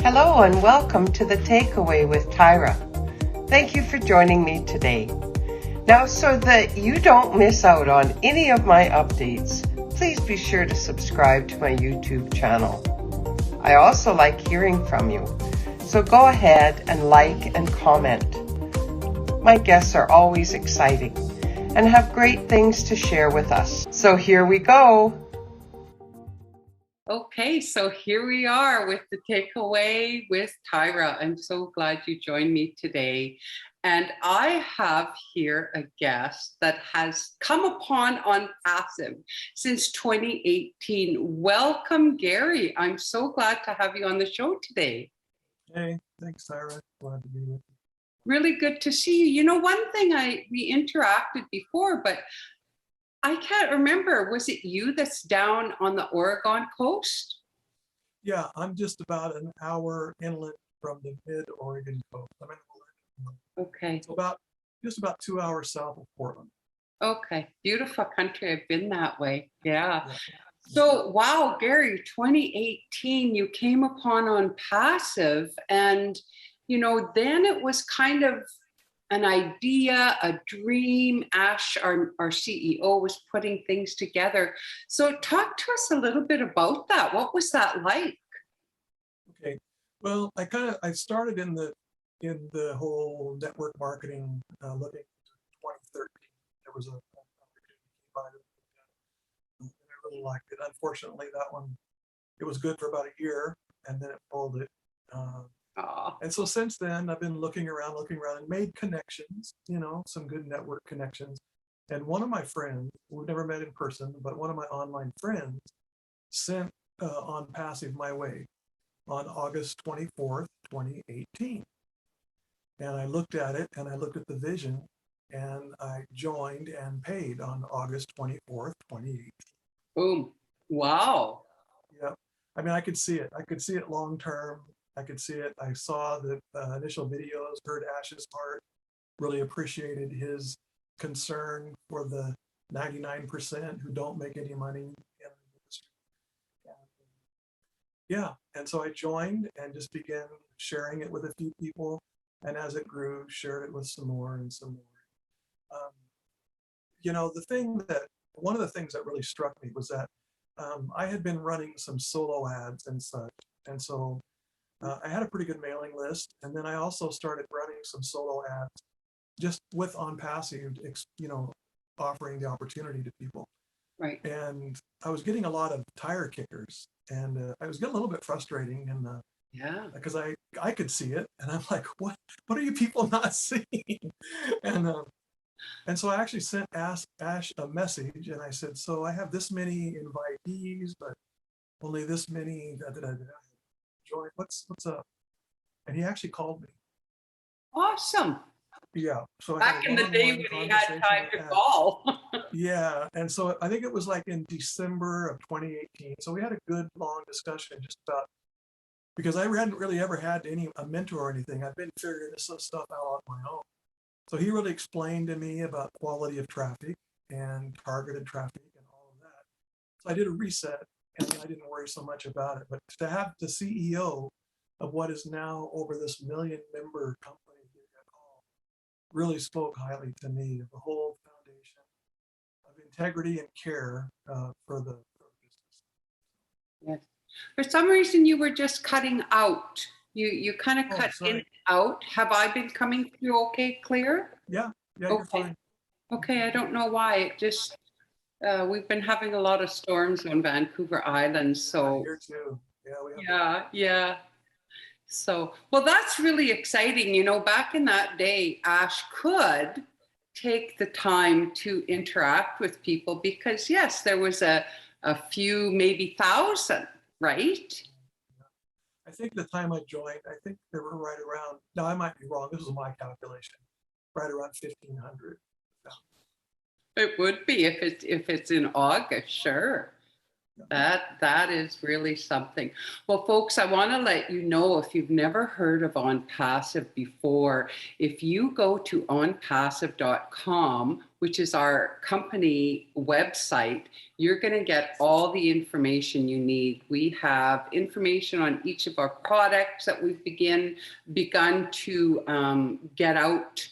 Hello and welcome to The Takeaway with Tyra. Thank you for joining me today. Now, so that you don't miss out on any of my updates, please be sure to subscribe to my YouTube channel. I also like hearing from you, so go ahead and like and comment. My guests are always exciting and have great things to share with us. So here we go. Okay, so here we are with The Takeaway with Tyra. I'm so glad you joined me today. And I have here a guest that has come upon ONPASSIVE since 2018. Welcome, Gary. I'm so glad to have you on the show today. Hey, thanks, Tyra. Glad to be with you. Really good to see you. You know, one thing we interacted before, but I can't remember. Was it you that's down on the Oregon coast? Yeah, I'm just about an hour inland from the mid-Oregon coast. I'm in Oregon. Okay. So just about 2 hours south of Portland. Okay. Beautiful country. I've been that way. Yeah. So, wow, Gary, 2018, you came upon ONPASSIVE, and, you know, then it was kind of an idea, a dream. Ash, our CEO, was putting things together. So talk to us a little bit about that. What was that like? Okay. Well, I started in the whole network marketing looking at 2013. There was an opportunity by and I really liked it. Unfortunately, that one, it was good for about a year and then it folded. And so since then, I've been looking around and made connections, you know, some good network connections. And one of my friends, we've never met in person, but one of my online friends sent ONPASSIVE my way on August 24th, 2018. And I looked at it and I looked at the vision and I joined and paid on August 24th, 2018. Boom. Wow. Yeah. I mean, I could see it. I could see it long term. I could see it. I saw the initial videos, heard Ash's part, really appreciated his concern for the 99% who don't make any money in the industry. Yeah, and so I joined and just began sharing it with a few people. And as it grew, shared it with some more and some more. You know, one of the things that really struck me was that I had been running some solo ads and such. And so I had a pretty good mailing list, and then I also started running some solo ads just with ONPASSIVE, you know, offering the opportunity to people. Right. And I was getting a lot of tire kickers, and I was getting a little bit frustrating, and because I could see it, and I'm like, what are you people not seeing? And so I actually sent Ash a message, and I said, so I have this many invitees, but only this many. Join. What's up? And he actually called me. Awesome. Yeah. So back in the day when he had time to call. Yeah. And so I think it was like in December of 2018. So we had a good long discussion just about, because I hadn't really ever had a mentor or anything. I've been figuring this stuff out on my own. So he really explained to me about quality of traffic and targeted traffic and all of that. So I did a reset. And I didn't worry so much about it, but to have the CEO of what is now over this 1 million member company really spoke highly to me of the whole foundation of integrity and care for the business. Yes. For some reason, you were just cutting out. You kind of cut in and out. Have I been coming through okay, clear? Yeah, okay. You're fine. Okay, I don't know why. It just... we've been having a lot of storms on Vancouver Island, so here too. Yeah. So, well, that's really exciting. You know, back in that day, Ash could take the time to interact with people because, yes, there was a few, maybe 1,000, right? I think the time I joined, I think there were right around. Now I might be wrong. This was my calculation. Right around 1,500. It would be if it's in August, sure. That is really something. Well, folks, I want to let you know, if you've never heard of ONPASSIVE before, if you go to onpassive.com, which is our company website, you're going to get all the information you need. We have information on each of our products that we've begun to get out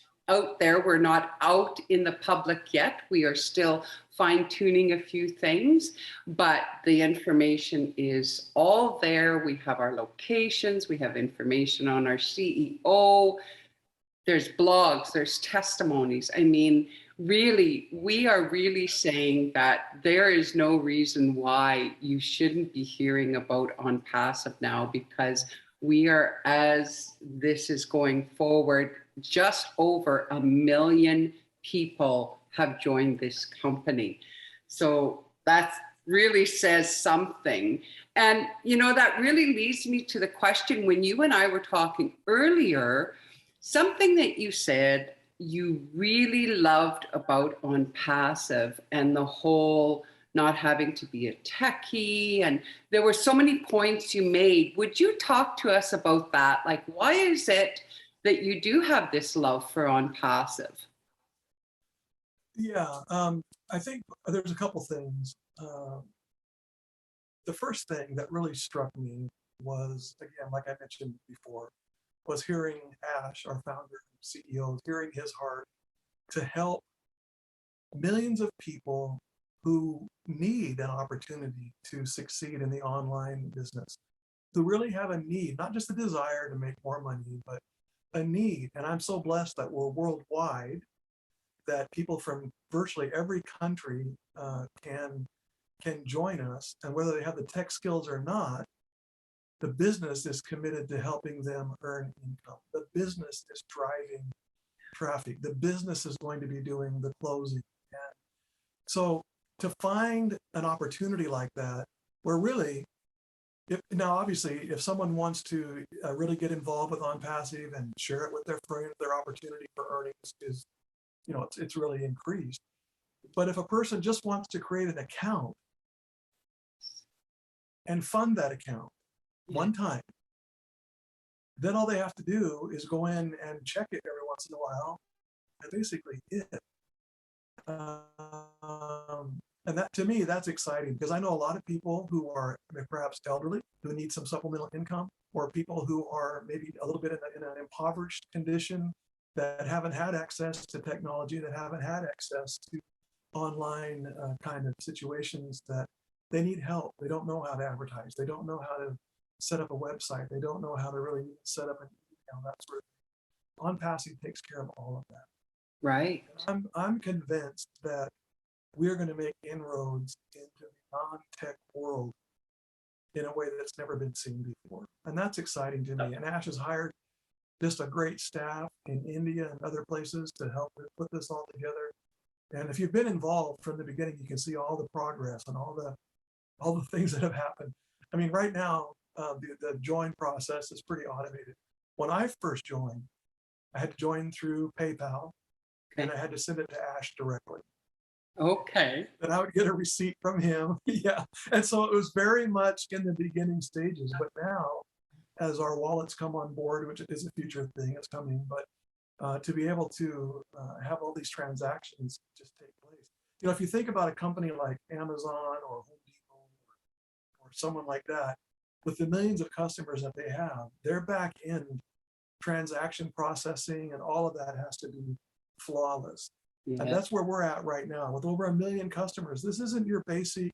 there. We're not out in the public yet. We are still fine-tuning a few things, but the information is all there. We have our locations, we have information on our CEO, there's blogs, there's testimonies. I mean, really, we are really saying that there is no reason why you shouldn't be hearing about ONPASSIVE now, because we are, as this is going forward, just over 1 million people have joined this company. So that really says something. And, you know, that really leads me to the question, when you and I were talking earlier, something that you said you really loved about ONPASSIVE and the whole not having to be a techie, and there were so many points you made. Would you talk to us about that? Like, why is it that you do have this love for ONPASSIVE? Yeah, I think there's a couple things. The first thing that really struck me was, again, like I mentioned before, was hearing Ash, our founder and CEO, hearing his heart to help millions of people who need an opportunity to succeed in the online business, who really have a need, not just a desire to make more money, but a need. And I'm so blessed that we're worldwide, that people from virtually every country can join us, and whether they have the tech skills or not, the business is committed to helping them earn income. The business is driving traffic. The business is going to be doing the closing. And so to find an opportunity like that, where really, now obviously, if someone wants to really get involved with ONPASSIVE and share it with their friends, their opportunity for earnings is, you know, it's really increased. But if a person just wants to create an account and fund that account one time, then all they have to do is go in and check it every once in a while, and basically it. And that, to me, that's exciting, because I know a lot of people who are perhaps elderly, who need some supplemental income, or people who are maybe a little bit in an impoverished condition, that haven't had access to technology, that haven't had access to online kind of situations, that they need help. They don't know how to advertise. They don't know how to set up a website. They don't know how to really set up an email, that sort of thing. ONPASSIVE takes care of all of that. Right. I'm convinced that we're going to make inroads into the non-tech world in a way that's never been seen before. And that's exciting to me. And Ash has hired just a great staff in India and other places to help put this all together. And if you've been involved from the beginning, you can see all the progress and all the things that have happened. I mean, right now, the join process is pretty automated. When I first joined, I had to join through PayPal, and I had to send it to Ash directly. Okay. And I would get a receipt from him. Yeah. And so it was very much in the beginning stages. But now, as our wallets come on board, which is a future thing, it's coming, but to be able to have all these transactions just take place. You know, if you think about a company like Amazon or Home Depot or someone like that, with the millions of customers that they have, their back end transaction processing and all of that has to be flawless. Yes. And that's where we're at right now with over 1 million customers. This isn't your basic,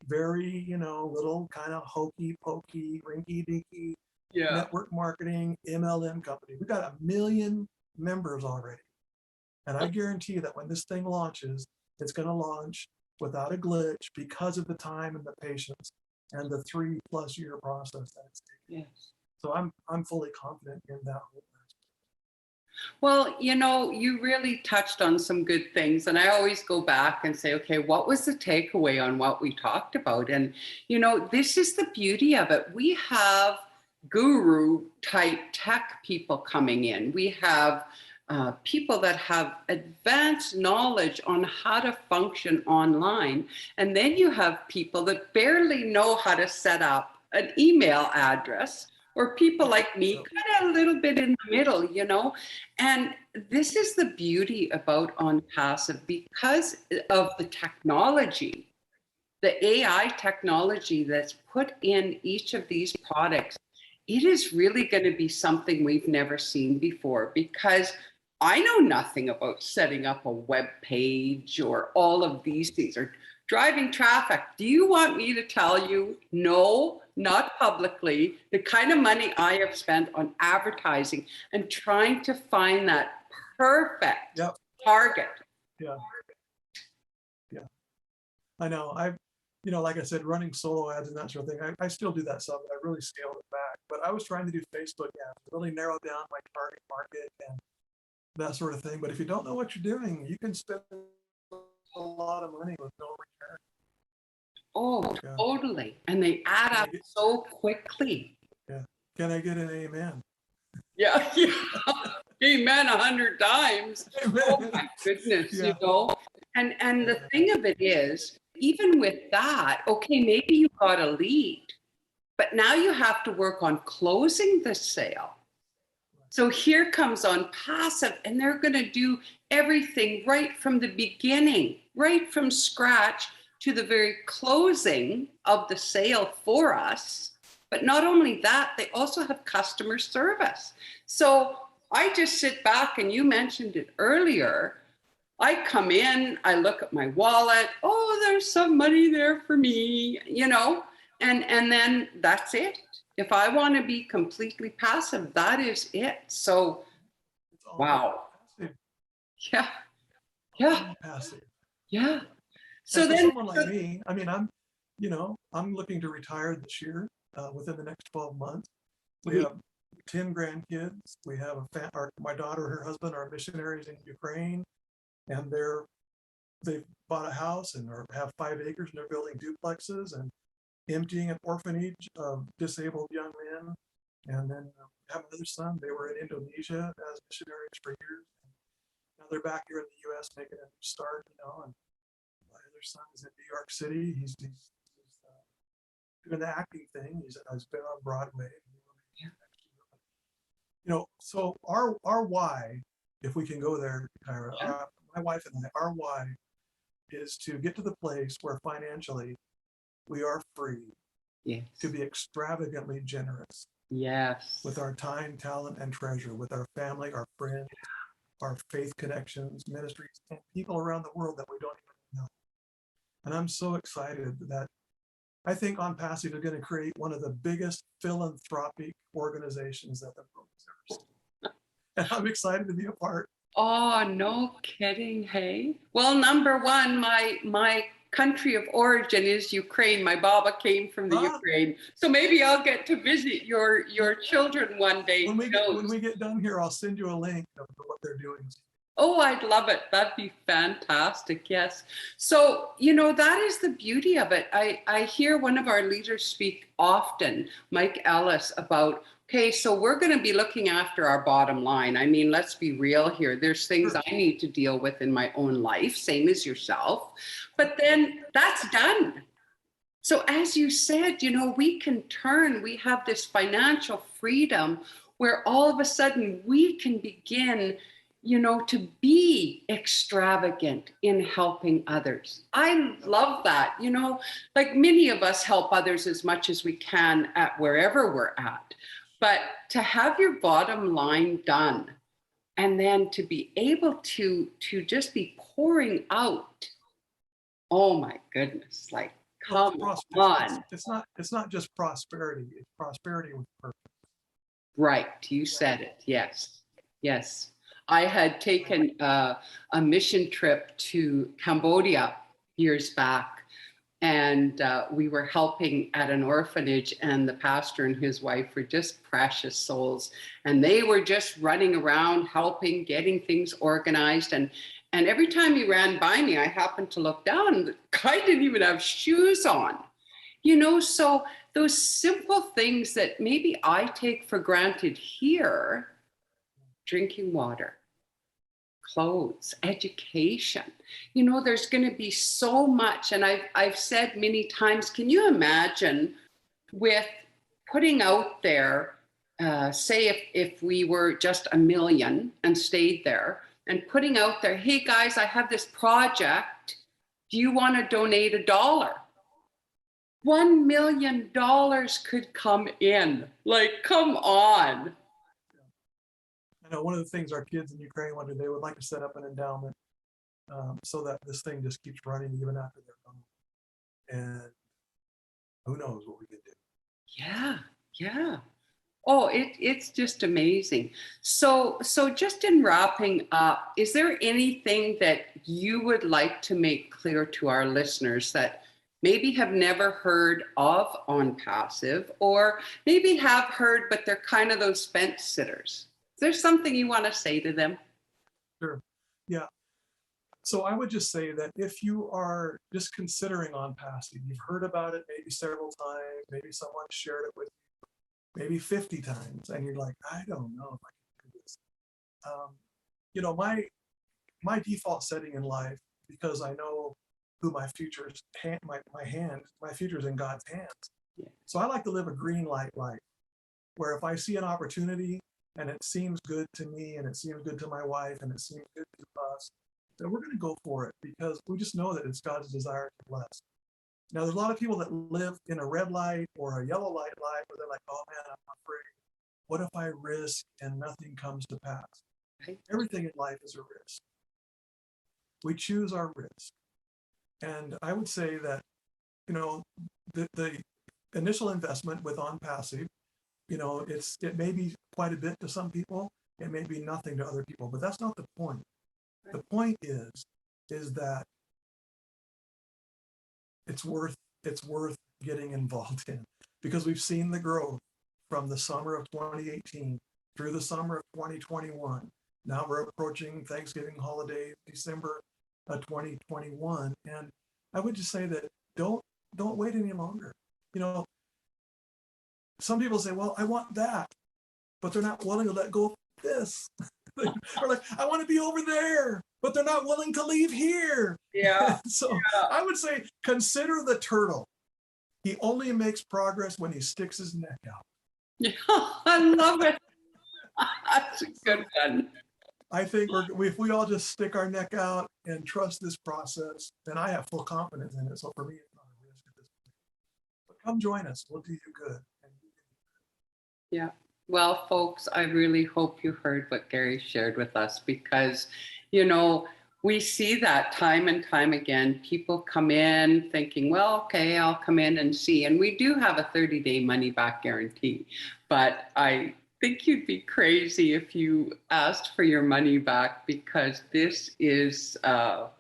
very, you know, little kind of hokey pokey, rinky dinky network marketing MLM company. We've got 1 million members already. And I guarantee that when this thing launches, it's going to launch without a glitch because of the time and the patience and the 3+ year process that it's taking. Yes. So I'm fully confident in that whole aspect. Well, you know, you really touched on some good things. And I always go back and say, okay, what was the takeaway on what we talked about? And, you know, this is the beauty of it. We have guru type tech people coming in. We have people that have advanced knowledge on how to function online. And then you have people that barely know how to set up an email address or people like me, So, kind of a little bit in the middle, you know? And this is the beauty about ONPASSIVE because of the technology, the AI technology that's put in each of these products. It is really going to be something we've never seen before, because I know nothing about setting up a web page or all of these things, or driving traffic. Do you want me to tell you? No, not publicly. The kind of money I have spent on advertising and trying to find that perfect yep, target. yeah, yeah. I know. Like I said, running solo ads and that sort of thing, I still do that some, but I really scaled it back. But I was trying to do Facebook ads, really narrow down my target market and that sort of thing. But if you don't know what you're doing, you can spend a lot of money with no return. Oh, Yeah. totally. And they add up so quickly. Yeah. Can I get an amen? Yeah, yeah. Amen 100 times. Amen. Oh my goodness, Yeah. you know. And the thing of it is, even with that, okay, maybe you got a lead, but now you have to work on closing the sale. So here comes ONPASSIVE, and they're going to do everything right from the beginning, right from scratch to the very closing of the sale for us. But not only that, they also have customer service. So I just sit back, and you mentioned it earlier. I come in, I look at my wallet. Oh, there's some money there for me, you know, and then that's it. If I want to be completely passive, that is it. So, It's all wow. passive. Yeah. Yeah. All passive. Yeah. So And for then, someone like me, I mean, I'm looking to retire this year, within the next 12 months. We have 10 grandkids. We have my daughter, her husband are missionaries in Ukraine, and they've bought a house and have 5 acres, and they're building duplexes and emptying an orphanage of disabled young men. And then have another son. They were in Indonesia as missionaries for years. Now they're back here in the U.S. making a new start, and my other son is in New York City. He's doing the acting thing. He's been on Broadway. So our why, if we can go there, Tyra, my wife and I, our why is to get to the place where financially we are free to be extravagantly generous. Yes. With our time, talent, and treasure, with our family, our friends, our faith connections, ministries, and people around the world that we don't even know. And I'm so excited that I think ONPASSIVE is going to create one of the biggest philanthropic organizations that the world has ever seen. And I'm excited to be a part. Oh, no kidding. Hey. Well, number one, my country of origin is Ukraine. My baba came from the Ukraine. So maybe I'll get to visit your children one day. When we get done here, I'll send you a link of what they're doing. Oh, I'd love it. That'd be fantastic. Yes. So, that is the beauty of it. I hear one of our leaders speak often, Mike Ellis, about, okay, so we're going to be looking after our bottom line. I mean, let's be real here. There's things I need to deal with in my own life, same as yourself. But then that's done. So as you said, we can turn, we have this financial freedom where all of a sudden we can begin to be extravagant in helping others. I love that. Like many of us help others as much as we can at wherever we're at. But to have your bottom line done and then to be able to just be pouring out, oh my goodness, like come on. It's not just prosperity, it's prosperity with purpose. Right, you said it. Yes, yes. I had taken a mission trip to Cambodia years back, and we were helping at an orphanage, and the pastor and his wife were just precious souls, and they were just running around helping, getting things organized, and every time he ran by me, I happened to look down, and the guy didn't even have shoes on. So those simple things that maybe I take for granted here, drinking water, clothes, education, there's going to be so much. And I've said many times, can you imagine with putting out there say if we were just 1 million and stayed there, and putting out there, hey guys, I have this project. Do you want to donate $1? $1 million could come in. Like, come on. I know one of the things our kids in Ukraine want to do, they would like to set up an endowment so that this thing just keeps running even after they're gone. And who knows what we can do. Yeah, yeah. Oh, it's just amazing. So just in wrapping up, is there anything that you would like to make clear to our listeners that maybe have never heard of ONPASSIVE, or maybe have heard, but they're kind of those fence sitters? Is there something you want to say to them? Sure. Yeah. So I would just say that if you are just considering ONPASSIVE, you've heard about it maybe several times, maybe someone shared it with you, maybe 50 times, and you're like, I don't know if I can do this. You know, my default setting in life, because I know who my future's my future's in God's hands. Yeah. So I like to live a green light life, where if I see an opportunity and it seems good to me and it seems good to my wife and it seems good to us, then we're going to go for it, because we just know that it's God's desire to bless. Now, there's a lot of people that live in a red light or a yellow light life where they're like, oh man, I'm afraid. What if I risk and nothing comes to pass? Right. Everything in life is a risk. We choose our risk. And I would say that, you know, the initial investment with ONPASSIVE, you know, it may be quite a bit to some people. It may be nothing to other people, but that's not the point. The point is that it's worth getting involved in, because we've seen the growth from the summer of 2018 through the summer of 2021. Now we're approaching Thanksgiving holiday, December 2021, and I would just say that don't wait any longer. You know, some people say, well, I want that, but they're not willing to let go of this. Or like, I want to be over there, but they're not willing to leave here. Yeah. So I would say, consider the turtle. He only makes progress when he sticks his neck out. Yeah, I love it. That's a good one. I think if we all just stick our neck out and trust this process, then I have full confidence in it. So for me, it's not a risk at this point. But come join us. We'll do you good. Yeah. Well, folks, I really hope you heard what Gary shared with us, because, you know, we see that time and time again. People come in thinking, well, okay, I'll come in and see. And we do have a 30-day money back guarantee. But I think you'd be crazy if you asked for your money back, because this is, I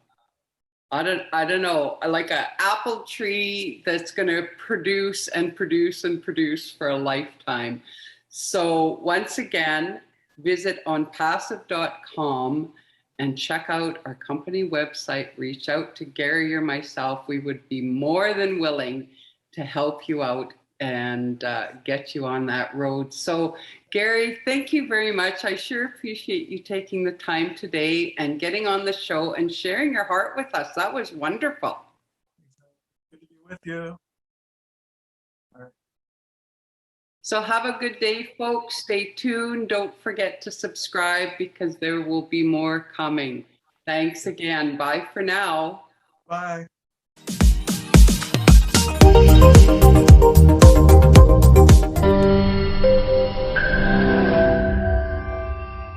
don't know, like an apple tree that's going to produce and produce and produce for a lifetime. So once again, visit onpassive.com and check out our company website. Reach out to Gary or myself. We would be more than willing to help you out and get you on that road. So Gary, thank you very much. I sure appreciate you taking the time today and getting on the show and sharing your heart with us. That was wonderful. Good to be with you. So have a good day, folks. Stay tuned. Don't forget to subscribe, because there will be more coming. Thanks again. Bye for now. Bye.